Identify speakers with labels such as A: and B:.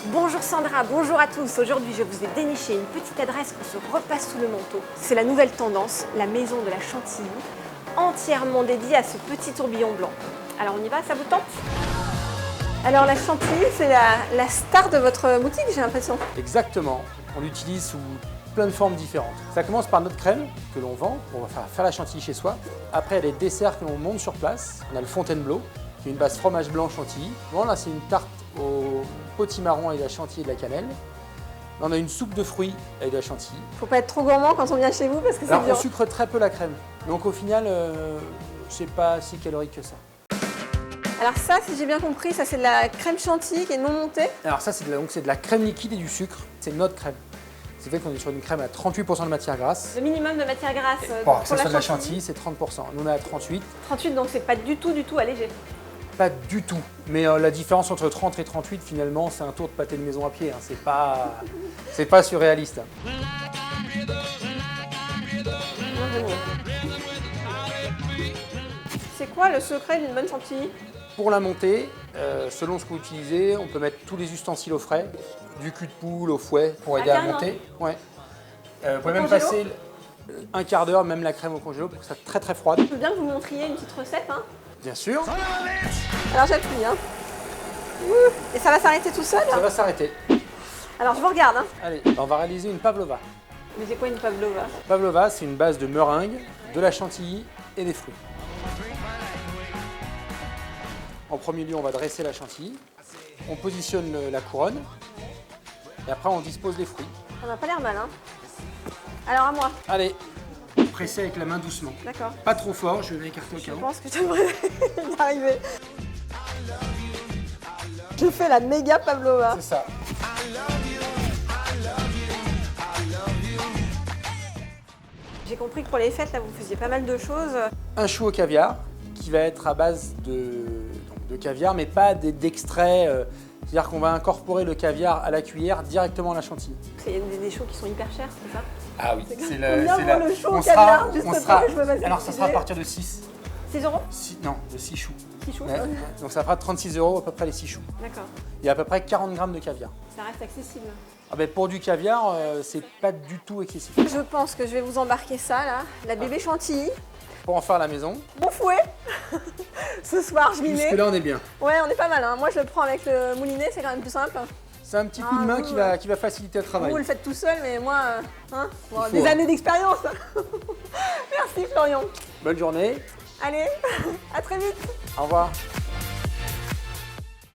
A: Bonjour Sandra, bonjour à tous. Aujourd'hui, je vous ai déniché une petite adresse pour ce repas sous le manteau. C'est la nouvelle tendance, la maison de la chantilly, entièrement dédiée à ce petit tourbillon blanc. Alors on y va, ça vous tente? Alors la chantilly, c'est la star de votre boutique, j'ai l'impression.
B: Exactement. On l'utilise sous plein de formes différentes. Ça commence par notre crème que l'on vend, on va faire la chantilly chez soi. Après, il y a les desserts que l'on monte sur place. On a le Fontainebleau, qui est une base fromage blanc chantilly. Bon, là, c'est une tarte au potimarron avec de la chantilly et de la cannelle. Là, on a une soupe de fruits avec de la chantilly.
A: Faut pas être trop gourmand quand on vient chez vous parce que c'est
B: Alors,
A: dur.
B: on sucre très peu la crème. Donc au final, c'est pas si calorique que ça.
A: Alors ça, si j'ai bien compris, ça c'est de la crème chantilly qui est non montée.
B: Alors ça, c'est de la crème liquide et du sucre. C'est notre crème. C'est fait qu'on est sur une crème à 38% de matière grasse.
A: Le minimum de matière grasse
B: Bon,
A: pour
B: ça
A: la
B: soit de la
A: chantilly.
B: chantilly, c'est 30%. Nous, on est à 38.
A: 38, donc c'est pas du tout allégé.
B: Pas du tout. Mais la différence entre 30 et 38, finalement, c'est un tour de pâté de maison à pied. Hein. C'est pas surréaliste.
A: C'est quoi le secret d'une bonne chantilly?
B: Pour la montée, selon ce que vous utilisez, on peut mettre tous les ustensiles au frais, du cul de poule au fouet pour aider à
A: carrément.
B: monter. Ouais. Vous pouvez même
A: congélo
B: passer un quart d'heure, même la crème au congélo, pour que ça soit très très froide.
A: Je veux bien que vous me montriez une petite recette. Hein.
B: Bien sûr,
A: Alors j'appuie. Hein. Ouh. Et ça va s'arrêter tout seul?
B: ça va s'arrêter.
A: Alors je vous regarde. Hein.
B: Allez, on va réaliser une pavlova.
A: Mais c'est quoi une pavlova?
B: Pavlova, c'est une base de meringue, de la chantilly et des fruits. En premier lieu, on va dresser la chantilly. On positionne la couronne. Et après, on dispose les fruits.
A: Ça n'a pas l'air mal. Hein. Alors à moi.
B: Allez, pressez avec la main doucement.
A: D'accord.
B: Pas trop fort, je vais l'écarter au
A: Je
B: cas où.
A: pense que j'aimerais y arriver. Je fais la méga pavlova.
B: C'est ça.
A: J'ai compris que pour les fêtes, là, vous faisiez pas mal de choses.
B: Un chou au caviar qui va être à base de caviar, mais pas d'extrait. C'est-à-dire qu'on va incorporer le caviar à la cuillère directement à la chantilly.
A: Il y a des choux qui sont hyper chers, c'est ça?
B: Ah oui, c'est
A: Combien vaut le chou au caviar? Juste pour que je me fasse
B: alors ça sera à
A: idée.
B: partir de 6.
A: 6 euros?
B: Non, de 6 choux.
A: 6 choux?
B: Ouais. Donc ça fera 36 € à peu près les 6 choux.
A: D'accord.
B: Il y a à peu près 40 grammes de caviar.
A: Ça reste accessible.
B: Ah ben pour du caviar, c'est pas du tout excessif.
A: Je pense que je vais vous embarquer ça, là. La bébé chantilly.
B: Pour en faire à la maison,
A: Bon fouet. Ce soir, je m'y mets.
B: jusque-là on est bien.
A: Ouais, on est pas mal. Hein. Moi, je le prends avec le moulinet, c'est quand même plus simple.
B: C'est un petit coup de main qui va faciliter le travail.
A: Vous le faites tout seul, mais moi, hein, bon,
B: Il faut,
A: des
B: hein.
A: années d'expérience. Merci Florian.
B: Bonne journée,
A: Allez, à très vite.
B: au revoir.